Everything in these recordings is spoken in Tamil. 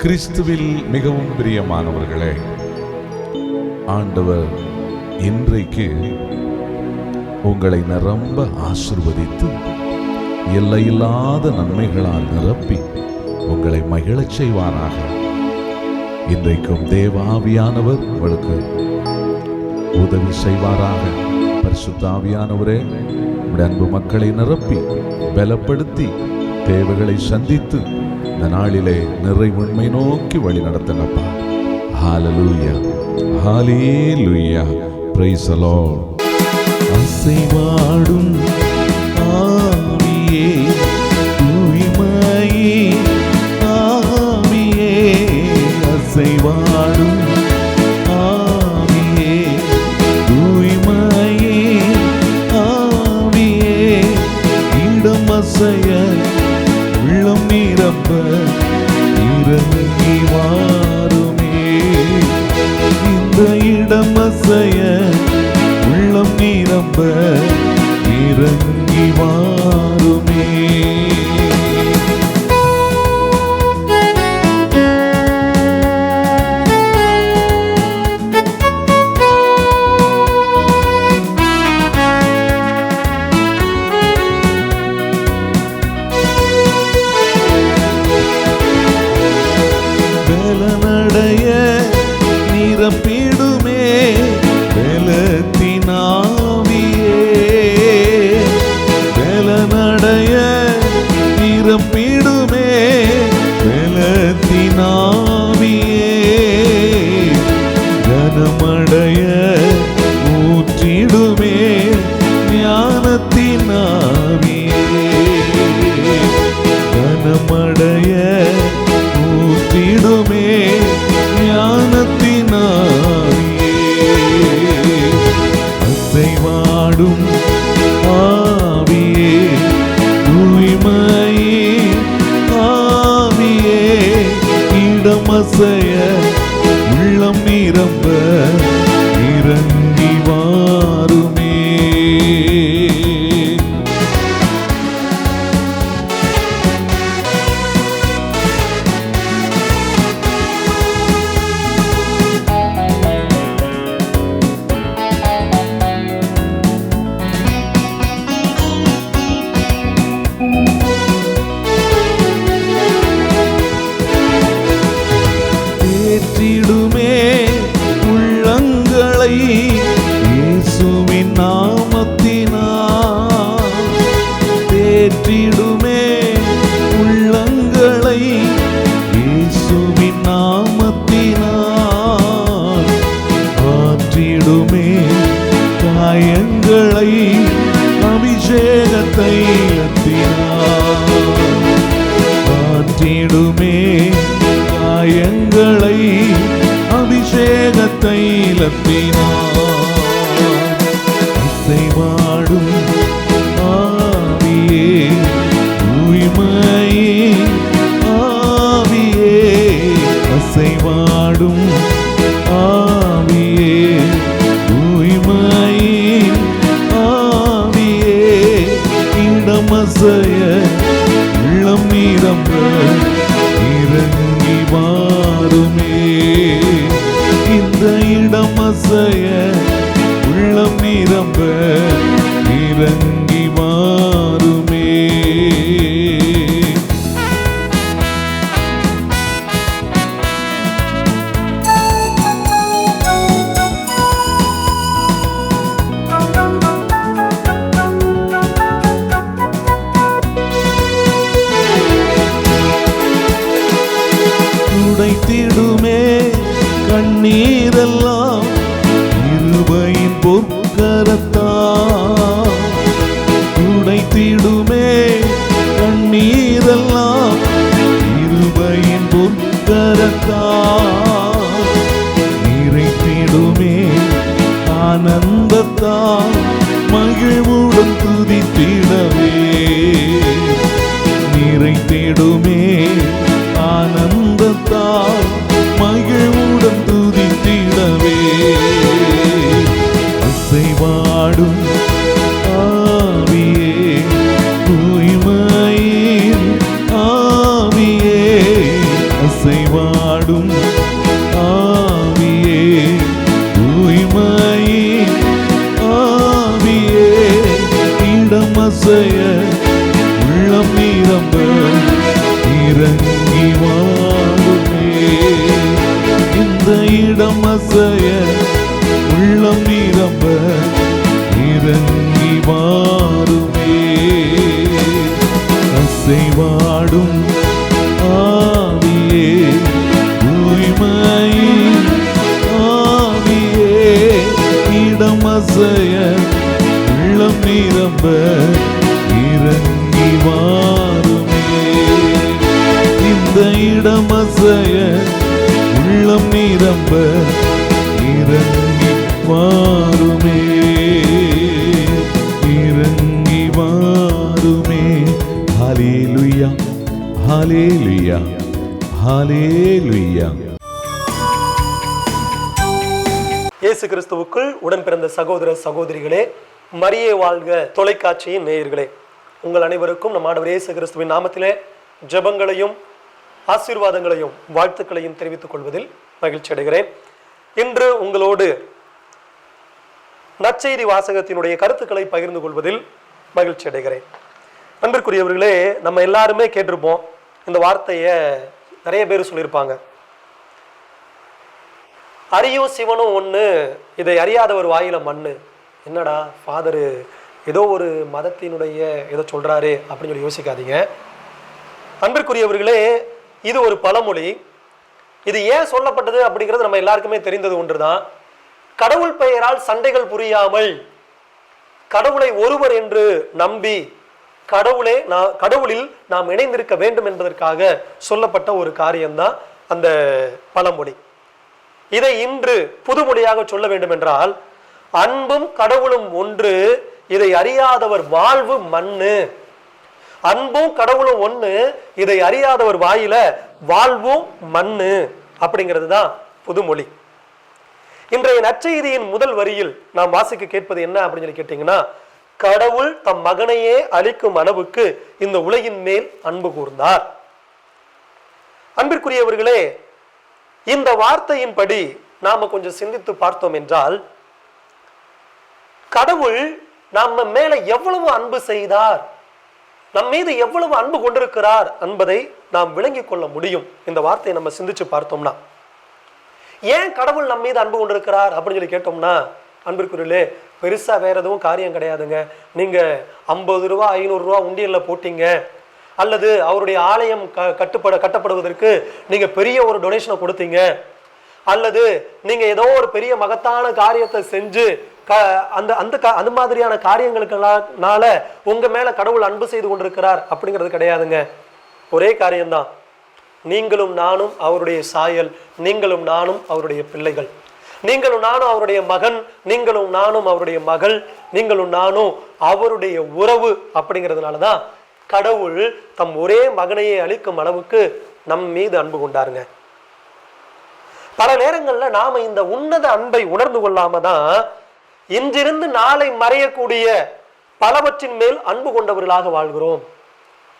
கிறிஸ்துவில் மிகவும் பிரியமானவர்களே, ஆண்டவர் இன்றைக்கு உங்களை நிரம்ப ஆசீர்வதித்து எல்லையில்லாத நன்மைகளால் நிரப்பி உங்களை மகிழச் செய்வாராக. இன்றைக்கும் தேவ ஆவியானவர் உங்களுக்கு உதவி செய்வாராக. பரிசுத்த ஆவியானவரே, உம்முடைய அன்பு மக்களை நிரப்பி பலப்படுத்தி தேவைகளை சந்தித்து இந்த நாளிலே நிறைவுண்மை நோக்கி வழி நடத்தினப்பா. ஹல்லேலூயா, ஹல்லேலூயா, பிரைஸ் தி லார்ட். அசைவாடும் ஆவியே, தூய்மையே ஆவியே, அசைவாடும் ஆவியே, தூய்மையே ஆவியே, இடம் அசைய உள்ளம் நிரம்ப இறங்கி வாருமே. இந்த இடம் அசைய உள்ளம் நிரம்ப இறங்கி வாருமே. பலனடைய நிரப்பிடுமே பலத்தினாவியே, பலனடைய நிரப்பிடுமே பலத்தினாவியே, கனமடைய ஊற்றிடுமே ஞானத்தினாவியே, கனமடைய ஊற்றிடுமே ஞானத்தினாவியே, அசைவாடும் ஆவியே, தூய்மையே ஆவியே, இடம் அசைய உள்ளம் நிரம்ப இறங்கி வாருமே. தேற்றிடுமே உள்ளங்களை இயேசுவின் நாமத்தினால், தேற்றிடுமே உள்ளங்களை இயேசுவின் நாமத்தினால், ஆற்றிடுமே காயங்களை அபிஷேக தைலத்தினால், ஆற்றிடுமே காயங்களை அபிஷேக தைலத்தினால், அசைவாடும் ஆவியே, தூய்மையே ஆவியே, அசைவாடும் ஆவியே, தூய்மையே ஆவியே, இடம் அசைய உள்ளம் நிரம்ப இறங்கி வாருமே. இந்த இடம் அசைய உள்ளம் நிரம்ப இறங்கி வாருமே. துடைத்திடுமே கண்ணீரெல்லாம் கிருபையின் பொற்கரத்தால், துடைத்திடுமே கண்ணீரெல்லாம் கிருபையின் பொற்கரத்தால், நிறைத்திடுமே ஆனந்தத்தால் மகிழ்வுடன் துதித்திடவே, நிறைத்திடுமே ஆனந்தத்தால் மகிழ்வுடன் துதித்திடவே, அசைவாடும் ஆவியே, தூய்மையே ஆவியே, அசைவா இடமசைய உள்ளம் நிரம்ப இறங்கி வாருமே. அசைவாடும் ஆவியே தூய்மையின் ஆவியே இடமசைய உள்ளம் நிரம்ப இறங்கி வாருமே. இந்த இடமசைய உள்ளம் நிரம்ப இறங்கி வாருமே. இறங்கி வாருமே. ஹல்லேலூயா ஹல்லேலூயா ஹல்லேலூயா. இயேசு கிறிஸ்துவுக்குள் உடன் பிறந்த சகோதர சகோதரிகளே, மரியே வாழ்க தொலைக்காட்சியின் நேயர்களே, உங்கள் அனைவருக்கும் நம் ஆண்டவர் இயேசு கிறிஸ்துவின் நாமத்திலே ஜெபங்களையும் ஆசீர்வாதங்களையும் வாழ்த்துக்களையும் தெரிவித்துக் கொள்வதில் மகிழ்ச்சி அடைகிறேன். இன்று உங்களோடு நற்செய்தி வாசகத்தினுடைய கருத்துக்களை பகிர்ந்து கொள்வதில் மகிழ்ச்சி அடைகிறேன். அன்பிற்குரியவர்களே, நம்ம எல்லாருமே கேட்டிருப்போம், இந்த வார்த்தையை நிறைய பேர் சொல்லியிருப்பாங்க. அறியும் சிவனும் ஒன்று, இதை அறியாதவர் வாயில மண்ணு. என்னடா ஃபாதரு ஏதோ ஒரு மதத்தினுடைய ஏதோ சொல்றாரு அப்படின்னு சொல்லி யோசிக்காதீங்க. அன்பிற்குரியவர்களே, இது ஒரு பழமொழி. இது ஏன் சொல்லப்பட்டது அப்படிங்கிறது நம்ம எல்லாருக்குமே தெரிந்தது ஒன்றுதான். கடவுள் பெயரால் சண்டைகள் புரியாமல் கடவுளை ஒருவர் என்று நம்பி கடவுளில் நாம் இணைந்திருக்க வேண்டும் என்பதற்காக சொல்லப்பட்ட ஒரு காரியம்தான் அந்த பழமொழி. இதை இன்று புதுமொழியாக சொல்ல வேண்டும் என்றால், அன்பும் கடவுளும் ஒன்று, இதை அறியாதவர் வாழ்வு மண்ணு. அன்பும் கடவுளும் ஒண்ணு, இதை அறியாதவர் வாயில வாழ்வும் மண்ணு அப்படிங்கிறது தான் புதுமொழி. இன்றைய நற்செய்தியின் முதல் வரியில் நாம் வாசிக்க கேட்பது என்ன அப்படின்னு சொல்லி கேட்டீங்கன்னா, கடவுள் தம் மகனையே அளிக்கும் அளவுக்கு இந்த உலகின் மேல் அன்பு கூர்ந்தார். அன்பிற்குரியவர்களே, இந்த வார்த்தையின்படி நாம கொஞ்சம் சிந்தித்து பார்த்தோம் என்றால், கடவுள் நம்ம மேல எவ்வளவு அன்பு செய்தார், நம் மீது எவ்வளவு அன்பு கொண்டிருக்கிறார் என்பதை நாம் விளங்கிக் கொள்ள முடியும். இந்த வார்த்தையை நம்ம சிந்திச்சு பார்த்தோம்னா, ஏன் கடவுள் நம் மீது அன்பு கொண்டிருக்கிறார் அப்படின்னு சொல்லி கேட்டோம்னா, அன்பிற்குரியலே, பெருசா வேற எதுவும் காரியம் கிடையாதுங்க. நீங்க 50 ரூபா 500 ரூபா உண்டியல்ல போட்டீங்க, அல்லது அவருடைய ஆலயம் கட்டப்படுவதற்கு நீங்க பெரிய ஒரு டொனேஷனை கொடுத்தீங்க, அல்லது நீங்க ஏதோ ஒரு பெரிய மகத்தான காரியத்தை செஞ்சு அந்த மாதிரியான காரியங்களுக்குனால உங்க மேல கடவுள் அன்பு செய்து கொண்டிருக்கிறார் அப்படிங்கிறது கிடையாதுங்க. ஒரே காரியம்தான், நீங்களும் நானும் அவருடைய சாயல், நீங்களும் நானும் அவருடைய பிள்ளைகள், நீங்களும் நானும் அவருடைய மகன், நீங்களும் நானும் அவருடைய மகள், நீங்களும் நானும் அவருடைய உறவு. அப்படிங்கிறதுனாலதான் கடவுள் தம் ஒரே மகனையே அளிக்கும் அளவுக்கு நம் மீது அன்பு கொண்டாருங்க. பல நேரங்கள்ல நாம இந்த உன்னத அன்பை உணர்ந்து கொள்ளாம தான் இன்றிருந்து நாளை மறையக்கூடிய பலவற்றின் மேல் அன்பு கொண்டவர்களாக வாழ்கிறோம்.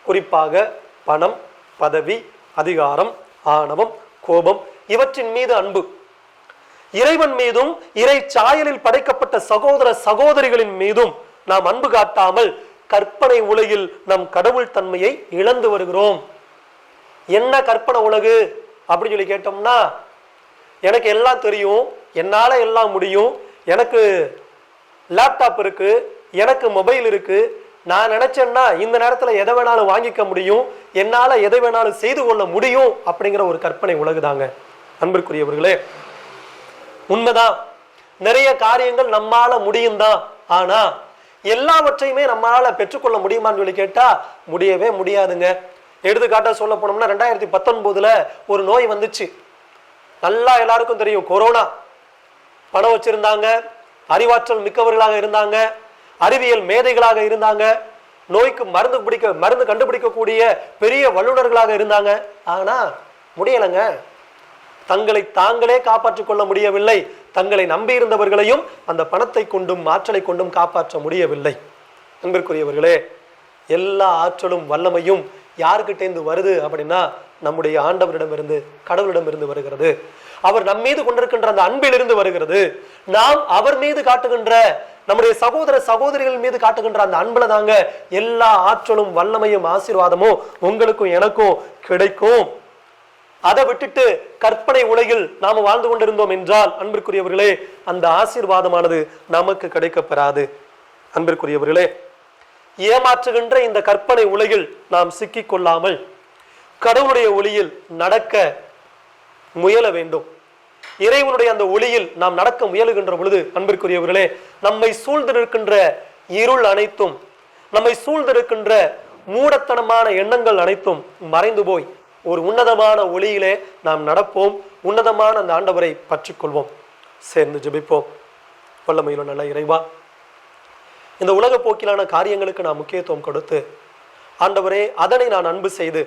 குறிப்பாக பணம், பதவி, அதிகாரம், ஆணவம், கோபம், இவற்றின் மீது அன்பு. இறைவன் மீதும் இறை சாயலில் படைக்கப்பட்ட சகோதர சகோதரிகளின் மீதும் நாம் அன்பு காட்டாமல் கற்பனை உலகில் நம் கடவுள் தன்மையை இழந்து வருகிறோம். என்ன கற்பனை உலகு அப்படின்னு சொல்லி கேட்டோம்னா, எனக்கு எல்லாம் தெரியும், என்னால எல்லாம் முடியும், எனக்கு லேப்டாப் இருக்கு, எனக்கு மொபைல் இருக்கு, நான் நினைச்சேன்னா இந்த நேரத்துல எதை வேணாலும் வாங்கிக்க முடியும், என்னால எதை வேணாலும் செய்து கொள்ள முடியும் அப்படிங்கிற ஒரு கற்பனை உலகுதாங்க. அன்பிற்குரியவர்களே, உண்மைதான், நிறைய காரியங்கள் நம்மால முடியும் தான். ஆனா எல்லாவற்றையுமே நம்மளால பெற்றுக்கொள்ள முடியுமான்னு சொல்லி கேட்டா முடியவே முடியாதுங்க. எடுத்துக்காட்டா சொல்ல போனோம்னா, 2019 ஒரு நோய் வந்துச்சு. நல்லா எல்லாருக்கும் தெரியும், கொரோனா. பணம் வச்சிருந்தாங்க, அறிவாற்றல் மிக்கவர்களாக இருந்தாங்க, அறிவியல் மேதைகளாக இருந்தாங்க, நோய்க்கு மருந்து கண்டுபிடிக்கக்கூடிய பெரிய வல்லுநர்களாக இருந்தாங்க. ஆனா முடியலைங்க. தங்களை தாங்களே காப்பாற்றிக் கொள்ள முடியவில்லை, தங்களை நம்பியிருந்தவர்களையும் அந்த பணத்தை கொண்டும் ஆற்றலை கொண்டும் காப்பாற்ற முடியவில்லை. அன்பிற்குரியவர்களே, எல்லா ஆற்றலும் வல்லமையும் யாருக்கிட்டேந்து வருது அப்படின்னா நம்முடைய ஆண்டவரிடமிருந்து, கடவுளிடமிருந்து வருகிறது. அவர் நம் மீது கொண்டிருக்கின்ற அந்த அன்பிலிருந்து வருகிறது. நாம் அவர் மீது காட்டுகின்ற, நம்முடைய சகோதர சகோதரிகள் மீது காட்டுகின்ற அந்த அன்புல தாங்க எல்லா ஆற்றலும் வல்லமையும் ஆசீர்வாதமும் உங்களுக்கும் எனக்கும் கிடைக்கும். அதை விட்டுட்டு கற்பனை உலகில் நாம வாழ்ந்து கொண்டிருந்தோம் என்றால் அன்பிற்குரியவர்களே, அந்த ஆசீர்வாதமானது நமக்கு கிடைக்கப்பெறாது. அன்பிற்குரியவர்களே, ஏமாற்றுகின்ற இந்த கற்பனை உலகில் நாம் சிக்கிக் கொள்ளாமல் கடவுளுடைய ஒளியில் நடக்க முயல வேண்டும். இறைவனுடைய அந்த ஒளியில் நாம் நடக்க முயலுகின்ற பொழுது அன்பிற்குரியவர்களே, நம்மை சூழ்ந்திருக்கின்ற இருள் அனைத்தும், நம்மை சூழ்ந்திருக்கின்ற மூடத்தனமான எண்ணங்கள் அனைத்தும் மறைந்து போய் ஒரு உன்னதமான ஒளியிலே நாம் நடப்போம். உன்னதமான அந்த ஆண்டவரை பற்றிக்கொள்வோம். சேர்ந்து ஜெபிப்போம். வல்லமையுள்ள நல்ல இறைவா, இந்த உலக போக்கிலான காரியங்களுக்கு நான் முக்கியத்துவம் கொடுத்து ஆண்டவரே, அதனை நான் அன்பு செய்து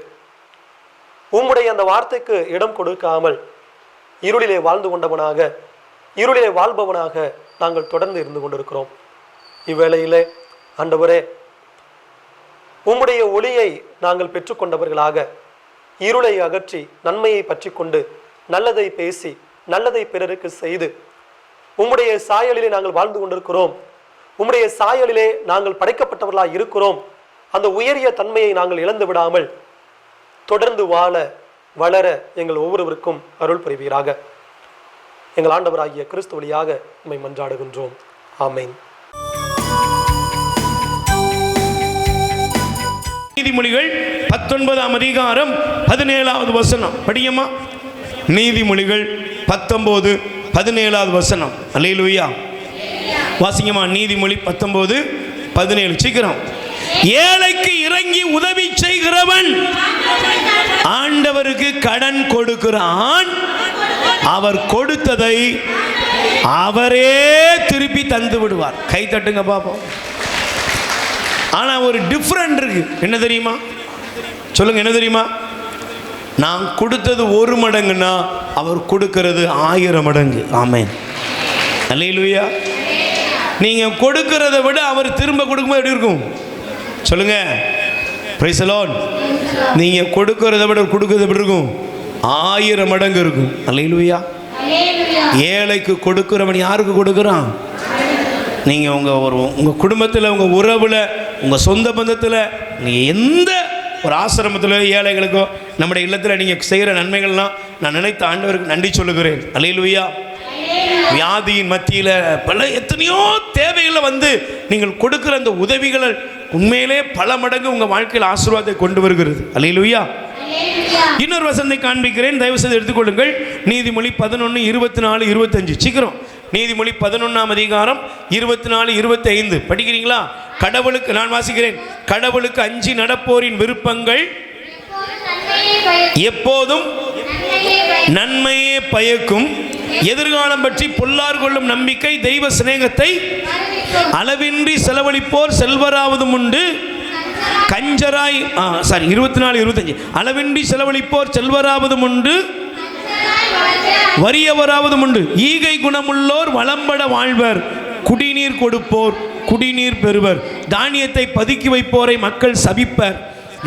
உம்முடைய அந்த வார்த்தைக்கு இடம் கொடுக்காமல் இருளிலே வாழ்ந்து கொண்டவனாக, இருளிலே வாழ்பவனாக நாங்கள் தொடர்ந்து இருந்து கொண்டிருக்கிறோம். இவ்வேளையிலே ஆண்டவரே, உம்முடைய ஒளியை நாங்கள் பெற்றுக்கொண்டவர்களாக இருளை அகற்றி நன்மையை பற்றி கொண்டு நல்லதை பேசி நல்லதை பிறருக்கு செய்து உம்முடைய சாயலிலே நாங்கள் வாழ்ந்து கொண்டிருக்கிறோம். உம்முடைய சாயலிலே நாங்கள் படைக்கப்பட்டவர்களாக இருக்கிறோம். அந்த உயரிய தன்மையை நாங்கள் இழந்து விடாமல் தொடர்ந்து வாழ வளர எங்கள் ஒவ்வொருவருக்கும் அருள் புரிவீராக. எங்கள் ஆண்டவராகிய கிறிஸ்து வழியாக உம்மை மன்றாடுகின்றோம். ஆமென். நீதிமொழிகள் 19ஆம் அதிகாரம் 17வது வசனம் படியம்மா. நீதிமொழிகள் 19:17 வசனம். அல்லேலூயா. வாசிங்கம்மா. நீதிமொழி 19:17. சீக்கிரம். ஏழைக்கு இறங்கி உதவி செய்கிறவன் ஆண்டவருக்கு கடன் கொடுக்கிறான், அவர் கொடுத்ததை அவரே திருப்பி தந்து விடுவார். கை தட்டுங்க பாப்போம். ஆனா ஒரு டிஃபரெண்ட் இருக்கு. என்ன தெரியுமா? சொல்லுங்க, என்ன தெரியுமா? நான் கொடுத்தது 1 மடங்குன்னா அவர் கொடுக்கிறது 1000 மடங்கு. ஆமென். அல்லேலூயா. நீங்க கொடுக்கிறத விட அவர் திரும்ப கொடுக்கும்போது எப்படி இருக்கும்? சொல்லுங்க. Price the Lord. நீங்க கொடுக்கிறத விட கொடுக்கிறது எப்படி இருக்கும்? 1000 மடங்கு இருக்கும். அல்லேலூயா. ஏழைக்கு கொடுக்கிறவன் யாருக்கு கொடுக்குறான்? நீங்கள் உங்கள் குடும்பத்தில், உங்கள் உறவில், உங்கள் சொந்த பந்தத்தில், நீங்கள் எந்த ஒரு ஆசிரமத்தில் ஏழைகளுக்கோ நம்முடைய இல்லத்தில் நீங்கள் செய்கிற நன்மைகள்லாம் நான் நினைத்த ஆண்டவருக்கு நன்றி சொல்லுகிறேன். அல்லேலூயா. வியாதியின் மத்தியில் பல எத்தனையோ தேவைகளை வந்து நீங்கள் கொடுக்குற அந்த உதவிகளை உண்மையிலே பல மடங்கு உங்கள் வாழ்க்கையில் ஆசீர்வாதத்தை கொண்டு வருகிறது. அல்லேலூயா. இன்னொரு வசனத்தை காண்பிக்கிறேன், தயவு செய்து எடுத்துக்கொள்ளுங்கள். நீதிமொழி 11:24-25. சீக்கிரம். நீதிமொழி 11ஆம் அதிகாரம் 24-25 படிக்கிறீங்களா? கடவுளுக்கு நான் வாசிக்கிறேன். கடவுளுக்கு அஞ்சி நடப்போரின் விருப்பங்கள் எப்போதும் நன்மையே பயக்கும். எதிர்காலம் பற்றி பொல்லார் கொள்ளும் நம்பிக்கை தெய்வ சிநேகத்தை அளவின்றி செலவழிப்போர் செல்வராவதும் உண்டு. கஞ்சராய் 24-25 அளவின்றி செலவழிப்போர் செல்வராவதும் உண்டு, வறியவராவதும் உண்டு. ஈகை குணமுள்ளோர் வளம்பட வாழ்வர், குடிநீர் கொடுப்போர் குடிநீர் பெறுவர். தானியத்தை பதுக்கி வைப்போரை மக்கள் சபிப்பர்,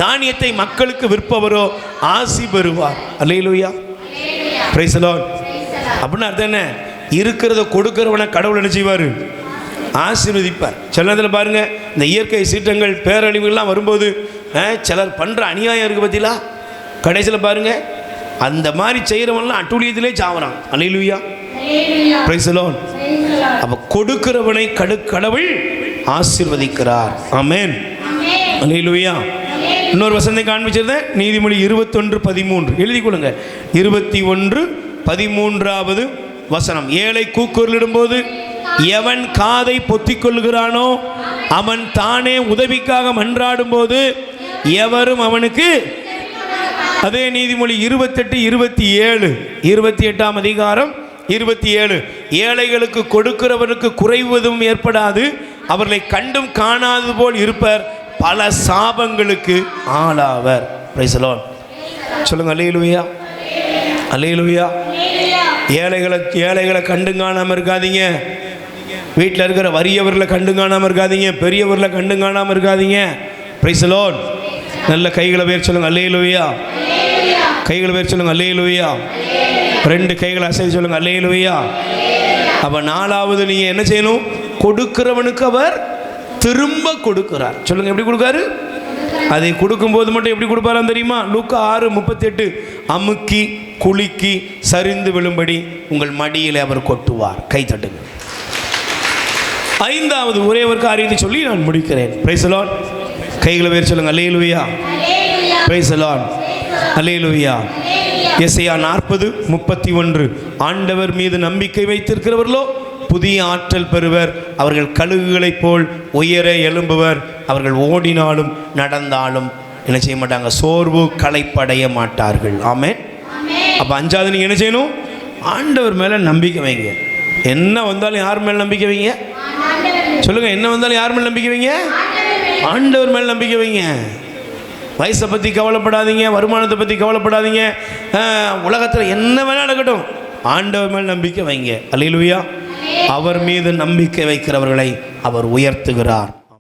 தானியத்தை மக்களுக்கு விற்பவரோ ஆசி பெறுவார். அல்லேலூயா. Praise the Lord. அப்படின்னு அர்த்தம் என்ன? இருக்கிறத கொடுக்கிறவனை கடவுள் என்ன செய்வார்? ஆசீர்வதிப்பார். சில நேரத்தில் பாருங்க, இந்த இயற்கை சீற்றங்கள் பேரழிவுகள்லாம் வரும்போது சிலர் பண்ணுற அநியாயம் இருக்குது பார்த்தீங்களா? கடைசியில் பாருங்க, அந்த மாதிரி செய்கிறவன்லாம் அட்டூழியத்திலே சாவறான். அல்லேலூயா. Praise the Lord. அப்போ கொடுக்கிறவனை கடவுள் ஆசீர்வதிக்கிறார். ஆமென். அல்லேலூயா. இன்னொரு வசனத்தை காண்பிச்சிருந்தேன். நீதிமொழி 21:13 எழுதி கொள்ளுங்க. 21:13 வசனம். ஏழை கூக்குரலிடும்போது எவன் காதை பொத்திக் கொள்கிறானோ அவன் தானே உதவிக்காக மன்றாடும் போது எவரும் அவனுக்கு. அதே நீதிமொழி 28:27 28ஆம் அதிகாரம் 27. ஏழைகளுக்கு கொடுக்கிறவனுக்கு குறைவதும் ஏற்படாது, அவர்களை கண்டும் காணாது போல் இருப்பர், பல சாபங்களுக்கு ஆளாவர். Price the Lord. சொல்லுங்க. அல்லேலூயா. அல்லேலூயா. ஏழைகளை கண்டு காணாமல் இருக்காதீங்க. வீட்டில் இருக்கிற வறியவர்களை கண்டு காணாமல் இருக்காதீங்க. பெரியவர்களை கண்டு காணாமல் இருக்காதீங்க. Price the Lord. நல்ல கைகளை பேர் சொல்லுங்க. அல்லேலூயா. கைகளை பேர் சொல்லுங்க. அல்லேலூயா. 2 கைகளை அசைத்து சொல்லுங்க. அல்லேலூயா. அப்போ 4வது நீங்கள் என்ன செய்யணும்? கொடுக்கிறவனுக்கு அவர் திரும்ப கொடுக்கிறார். சொல்லுங்க. எப்படி கொடுக்காரு? அதை கொடுக்கும்போது மட்டும் எப்படி கொடுப்பாராம் தெரியுமா? லூக்கா 6:38, அமுக்கி குலுக்கி சரிந்து விழும்படி உங்கள் மடியில் அவர் கொட்டுவார். கை தட்டுங்க. ஐந்தாவது ஒரே ஒரு காரியத்தை சொல்லி நான் முடிக்கிறேன். Price the Lord. கைகளை வேறு சொல்லுங்க. அல்லேலூயா. Praise the Lord. அல்லேலூயா. எசேயா 40:31, ஆண்டவர் மீது நம்பிக்கை வைத்திருக்கிறவர்களோ புதிய ஆற்றல் பெறுவர். அவர்கள் கழுகுகளைப் போல் உயர எழும்புவர். அவர்கள் ஓடினாலும் நடந்தாலும் என்ன செய்ய மாட்டாங்க? சோர்வு களைப்படைய மாட்டார்கள். ஆமென். அப்போ அஞ்சாவது நீங்கள் என்ன செய்யணும்? ஆண்டவர் மேலே நம்பிக்கை வைங்க. என்ன வந்தாலும் யார் மேலே நம்பிக்கை வைங்க? சொல்லுங்கள். என்ன வந்தாலும் யார் மேலே நம்பிக்கை வைங்க? ஆண்டவர் மேலே நம்பிக்கை வைங்க. வயசை பற்றி கவலைப்படாதீங்க, வருமானத்தை பற்றி கவலைப்படாதீங்க. உலகத்தில் என்ன வேணால் நடக்கட்டும், ஆண்டவர் மேல் நம்பிக்கை வைங்க. அல்லேலூயா. அவர் மீது நம்பிக்கை வைக்கிறவர்களை அவர் உயர்த்துகிறார்.